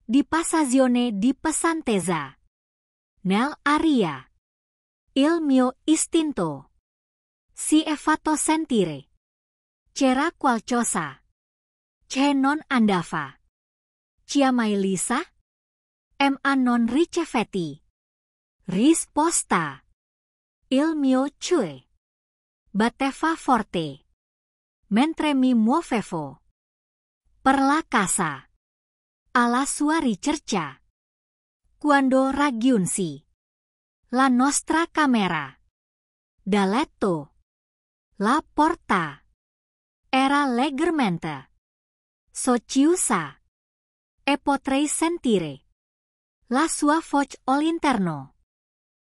dipasazione di pesantezza nell'aria. Il mio istinto si è fatto sentire. C'era qualcosa che non andava. Chiamai Lisa, ma non ricevetti risposta. Il mio cuore batteva forte mentre mi muovevo per la casa alla sua ricerca. Quando raggiunsi la nostra camera da letto, la porta era leggermente socchiusa e potrei sentire la sua voce all'interno,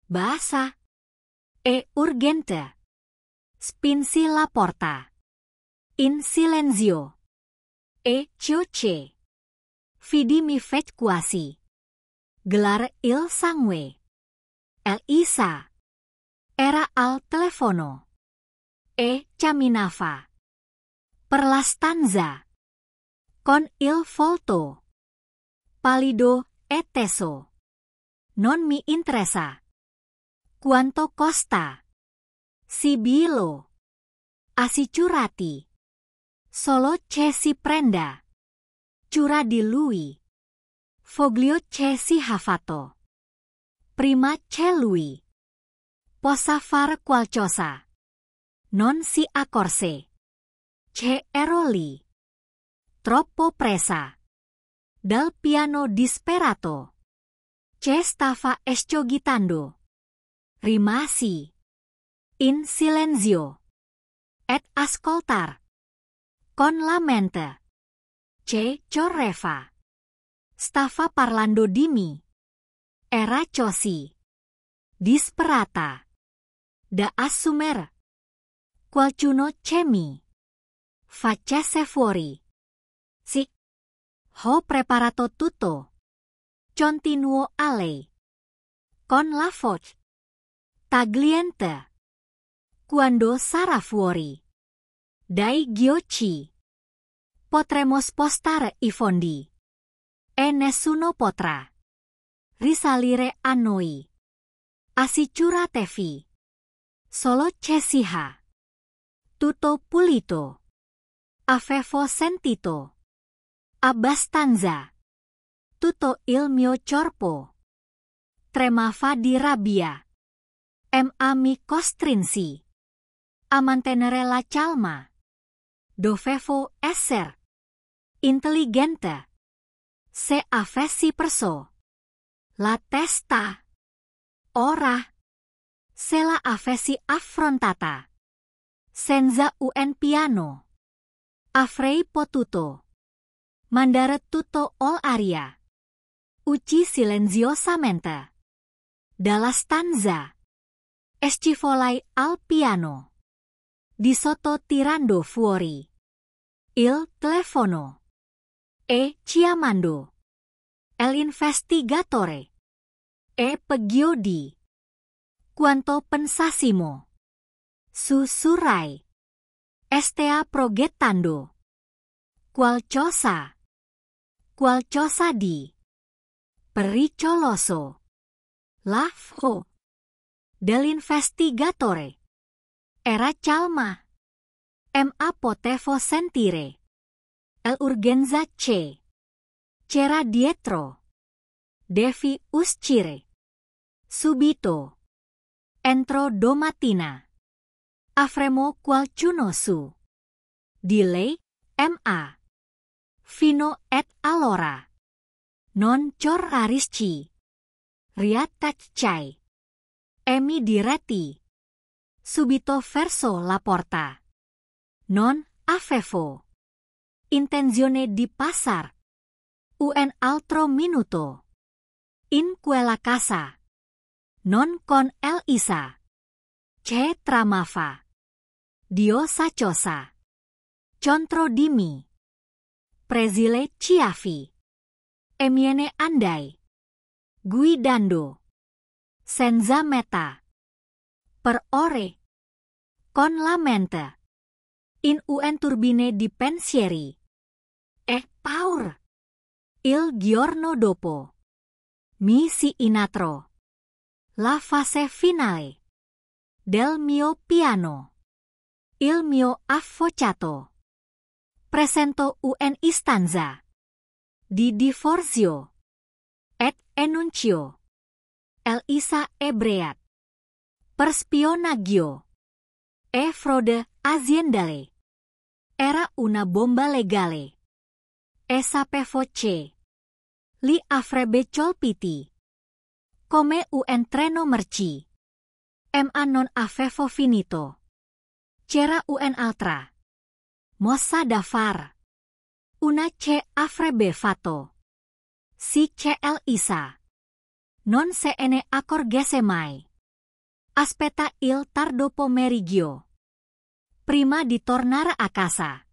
bassa e urgente. Spinsi la porta in silenzio e ciò che vidi mi fece quasi gelar il sangue. Elisa era al telefono e camminava per la stanza con il volto pallido e teso. Non mi interessa quanto costa. Sibilo assicurati. Solo che si prenda cura di lui. Voglio che sia fatto prima che lui possa fare qualcosa. Non si accorse che ero lì, troppo presa dal piano disperato che stava escogitando. Rimasi in silenzio ed ascoltar con la mente che correva. Stava parlando di me. Era così disperata da assumere qualcuno che mi facesse fuori. Sì, ho preparato tutto. Continuò a lei con la voce tagliente. Quando sarà fuori dai ghiacci potremo spostare i fondi e nessuno potrà risalire a noi. Assicuratevi solo che sia tutto pulito. Avevo sentito abbastanza. Tutto il mio corpo tremava di rabbia. Ma mi costrinsi a mantenere la calma. Dovevo essere intelligente. Se avessi perso la testa ora, se la avessi affrontata senza un piano, avrei potuto mandare tutto all'aria. Uscì silenziosamente dalla stanza. Scivolai al piano. Di sotto tirando fuori il telefono e chiamando l'investigatore. E Pegiodi. Quanto pensasimo? Sussurrai. Stea progettando qualcosa di pericoloso. Lafo. Dell'investigatore. Era calma. Ma potevo sentire. L'urgenza c'è. C'era dietro. Devi uscire. Subito. Entro domattina. Avremo qualcuno su. Di lei, Ma. Fino et allora. Non corrarisci. Riattacciai. Mi diretti. Subito verso la porta. Non avevo intenzione di passar un altro minuto in quella casa. Non con Elisa. Che tramava. Dio saciosa. Contro di me. Presile Ciavi. E miene andai. Guidando. Senza meta. Per ore. Con la mente. In un turbine di pensieri. E paura. Il giorno dopo. Mi si inatro. La fase finale. Del mio piano. Il mio avvocato. Presento un istanza. Di divorzio. Et enuncio. Elisa ebreat. Per spionaggio. E frode aziendale. Era una bomba legale. E sapevo che li avrebbe colpiti. Come un treno merci. Ma non avevo finito. C'era un'altra. Mossa da far. Una che avrebbe fatto. Si che Elisa non se ne accorgesse mai. Aspetta il tardo pomeriggio. Prima di tornare a casa.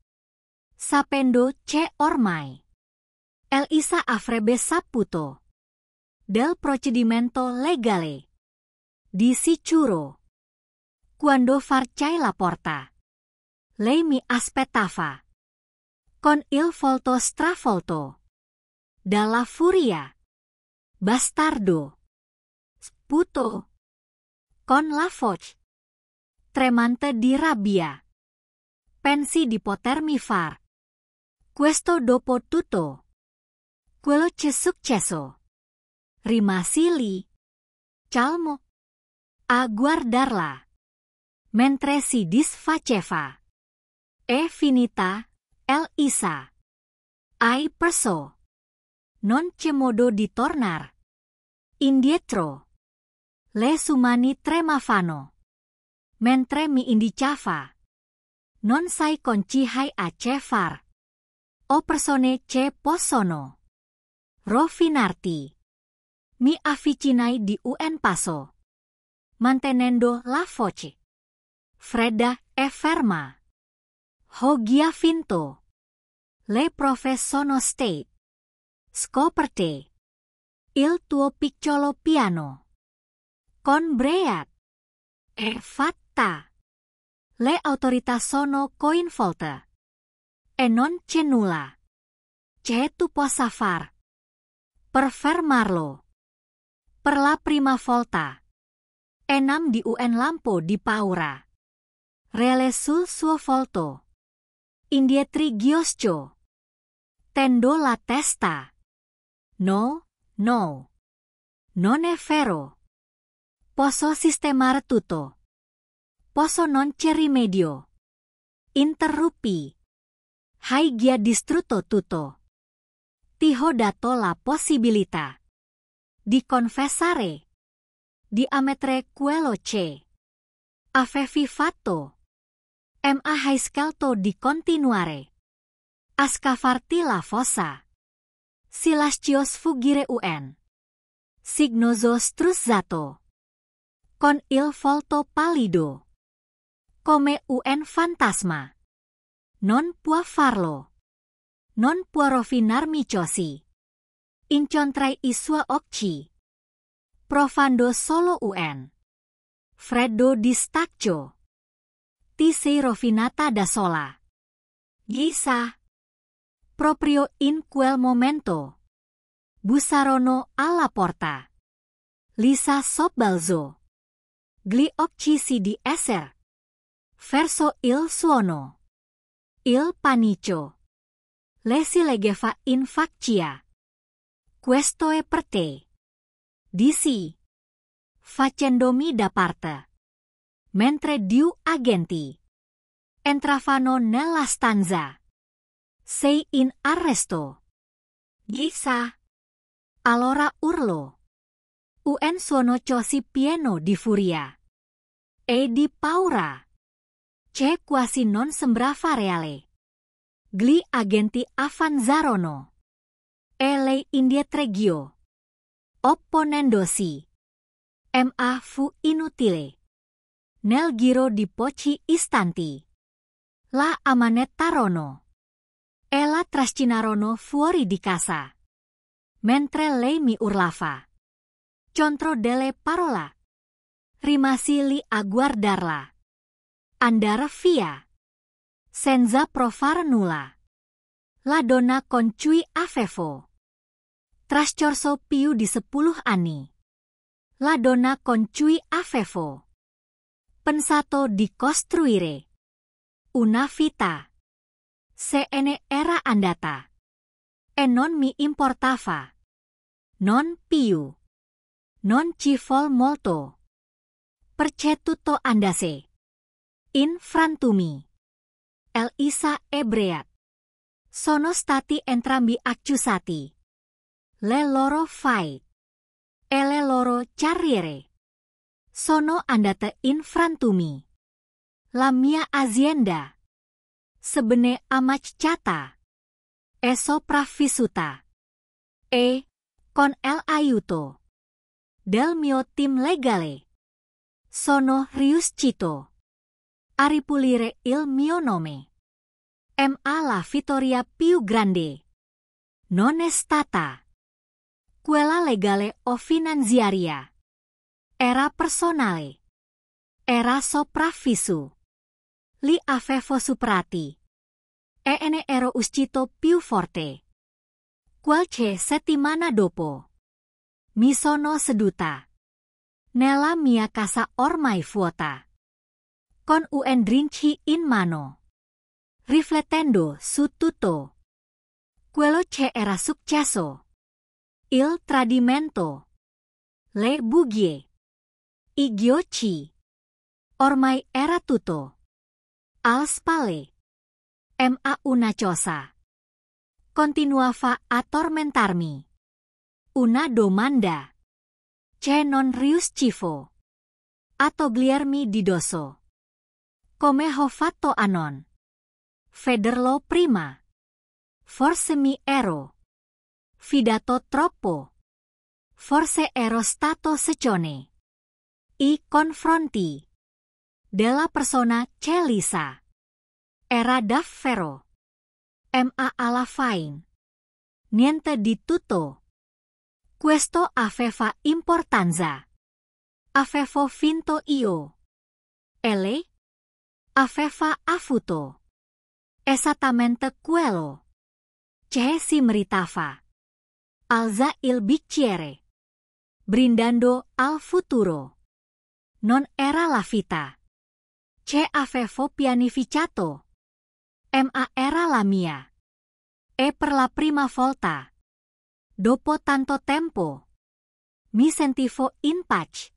Sapendo che ormai Elisa avrebbe saputo del procedimento legale. Di sicuro. Quando varcai la porta. Lei mi aspettava. Con il volto stravolto. Dalla furia. Bastardo. Sputo. Con la voce tremante di rabbia. Pensi di potermi far questo dopo tutto. Quello c'è successo. Rimasi lì. Calmo. A guardarla. Mentre si disfaceva. È finita, Elisa. Hai perso. Non c'è modo di tornar indietro. Le sue mani tremavano. Mentre mi indicava. Non sai conci hai a che far. O persone che possono rovinarti. Mi avvicinai di un passo. Mantenendo la voce fredda e ferma. Ho vinto. Le prove sono state scoperte. Il tuo piccolo piano. Con Breat. È fatta. Le autorità sono coinvolte. E non c'è nulla che tu possa far per fermarlo. Per la prima volta. Enam di un lampo di paura. Rele sul suo volto. Indietri ghiaccio. Tendo la testa. No, no. Non è vero. Posso sistemare tutto. Posso non c'è rimedio. Interruppi. Hai già distrutto tutto. Ti ho dato la possibilità di confessare. Di ammettere quello che avevi fatto. Ma hai scelto di continuare a scavarti la fossa. Si lascio sfuggire un signoso struzzato. Con il volto pallido. Come un fantasma. Non può farlo. Non può rovinarmi così. Incontrai i suoi occhi. Provando solo un freddo distacco. Ti sei rovinata da sola. Chissà. Proprio in quel momento. Bussarono alla porta. Lisa Sobbalzo. Gli occhi di esser. Verso il suono. Il panico. Le si leggeva in faccia. Questo è per te. Dissi. Facendomi da parte. Mentre due agenti entravano nella stanza. Sei in arresto. Lisa. Allora urlò. Un suono così pieno di furia e di paura che quasi non sembrava reale. Gli agenti avanzarono e lei indietreggiò, opponendosi. Ma fu inutile. Nel giro di pochi istanti la ammanettarono e la trascinarono fuori di casa. Mentre lei mi urlava contro delle parole. Rimasi lì a guardarla. Andare via. Senza provare nulla. La donna con cui avevo trascorso più di 10 anni. La donna con cui avevo pensato di costruire una vita. Se ne era andata. E non mi importava. Non più. Non ci vol molto. Perché tutto andasse. In frantumi. Elisa e Brett sono stati entrambi accusati. Le loro fai e le loro carriere sono andate in frantumi. La mia azienda sebbene ammazzata è sopravvissuta. E, con l'aiuto del mio team legale, sono riuscito a ripulire il mio nome. Ma la vittoria più grande non è stata quella legale o finanziaria. Era personale. Era sopravvissu. Li avevo superati. E ne ero uscito più forte. Qualche settimana dopo mi sono seduta nella mia casa ormai vuota, con un drink in mano, riflettendo su tutto quello che era successo. Il tradimento, le bugie, i ghiacci. Ormai era tutto alle spalle. Ma una cosa continuava a tormentarmi. Una domanda che non riuscivo a togliermi di dosso. Come ho fatto a non vederlo prima? Forse mi ero fidato troppo. Forse ero stato secone. I confronti della persona che Lisa era davvero. Ma alla fine niente di tutto questo aveva importanza. Avevo vinto io. E lei aveva avuto esattamente quello che si meritava. Alza il bicchiere, brindando al futuro. Non era la vita che avevo pianificato. Ma era la mia. E per la prima volta, dopo tanto tempo, mi sentivo in pace.